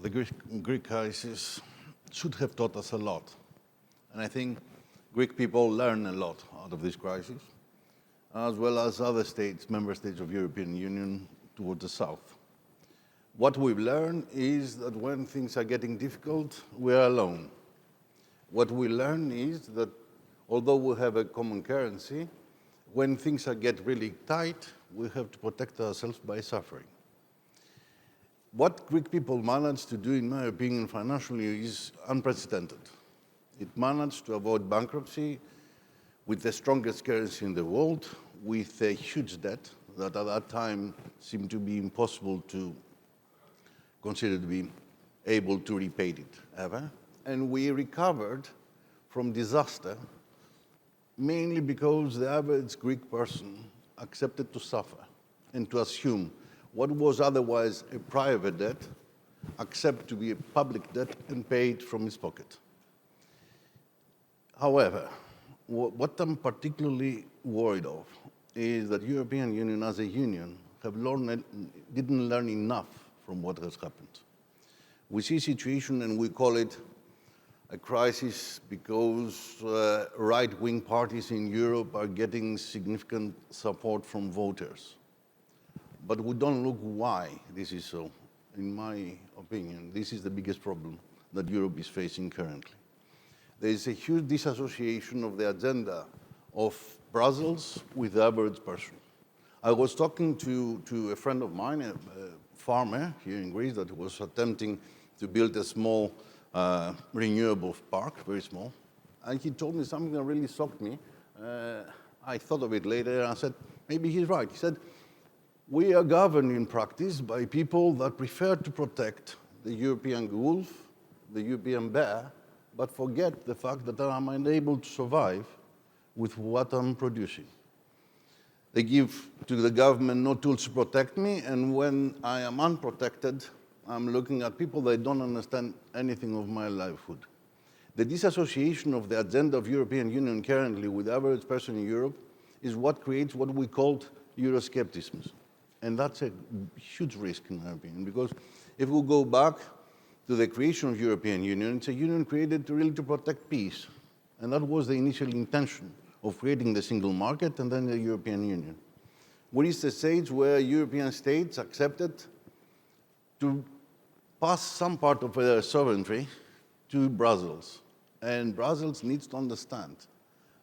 The Greek crisis should have taught us a lot. And I think Greek people learn a lot out of this crisis, as well as other states, member states of the European Union towards the south. What we've learned is that when things are getting difficult, we're alone. What we learn is that although we have a common currency, when things get really tight, we have to protect ourselves by suffering. What Greek people managed to do, in my opinion, financially is unprecedented. It managed to avoid bankruptcy with the strongest currency in the world, with a huge debt that at that time seemed to be impossible to consider to be able to repay it ever. And we recovered from disaster mainly because the average Greek person accepted to suffer and to assume what was otherwise a private debt, accept to be a public debt and pay it from his pocket. However, what I'm particularly worried of is that the European Union as a union didn't learn enough from what has happened. We see a situation and we call it a crisis because right-wing parties in Europe are getting significant support from voters. But we don't look why this is so. In my opinion, this is the biggest problem that Europe is facing currently. There is a huge disassociation of the agenda of Brussels with the average person. I was talking to a friend of mine, a farmer here in Greece, that was attempting to build a small renewable park, very small. And he told me something that really shocked me. I thought of it later and I said, maybe he's right. He said, we are governed in practice by people that prefer to protect the European wolf, the European bear, but forget the fact that I'm unable to survive with what I'm producing. They give to the government no tools to protect me, and when I am unprotected, I'm looking at people that don't understand anything of my livelihood. The disassociation of the agenda of the European Union currently with the average person in Europe is what creates what we called Euroscepticism. And that's a huge risk, in my opinion, because if we go back to the creation of the European Union, it's a union created really to protect peace. And that was the initial intention of creating the single market and then the European Union. We reached a stage where European states accepted to pass some part of their sovereignty to Brussels. And Brussels needs to understand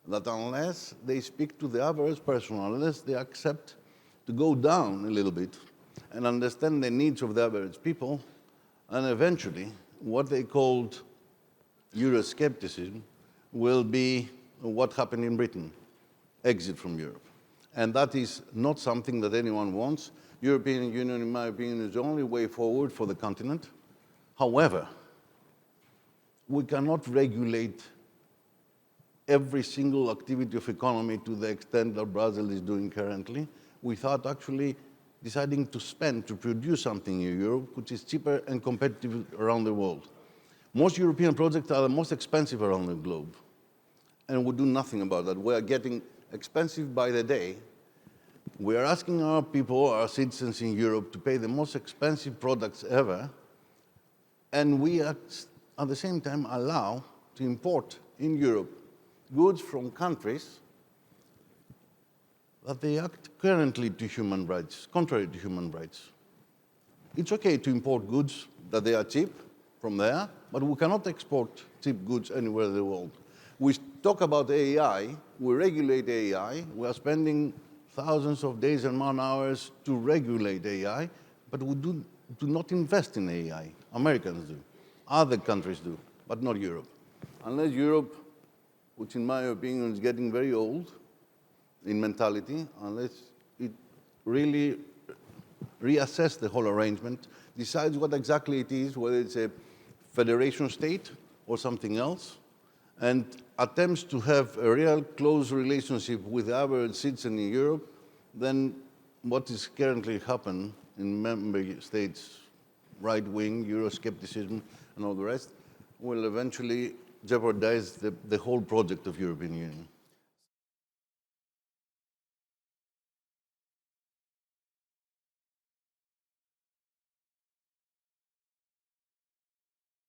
that unless they speak to the average person, unless they accept to go down a little bit and understand the needs of the average people, and eventually what they called Euroscepticism will be what happened in Britain, exit from Europe. And that is not something that anyone wants. European Union, in my opinion, is the only way forward for the continent. However, we cannot regulate every single activity of economy to the extent that Brazil is doing currently, without actually deciding to spend, to produce something in Europe which is cheaper and competitive around the world. Most European projects are the most expensive around the globe, and we do nothing about that. We are getting expensive by the day. We are asking our people, our citizens in Europe, to pay the most expensive products ever, and we at the same time allow to import in Europe goods from countries that they act currently to human rights, contrary to human rights. It's okay to import goods that they are cheap from there, but we cannot export cheap goods anywhere in the world. We talk about AI, we regulate AI, we are spending thousands of days and man-hours to regulate AI, but we do not invest in AI. Americans do, other countries do, but not Europe. Unless Europe, which in my opinion is getting very old, in mentality, unless it really reassesses the whole arrangement, decides what exactly it is, whether it's a federation state or something else, and attempts to have a real close relationship with the average citizen in Europe, then what is currently happening in member states, right-wing, Euroscepticism, and all the rest, will eventually jeopardize the whole project of European Union.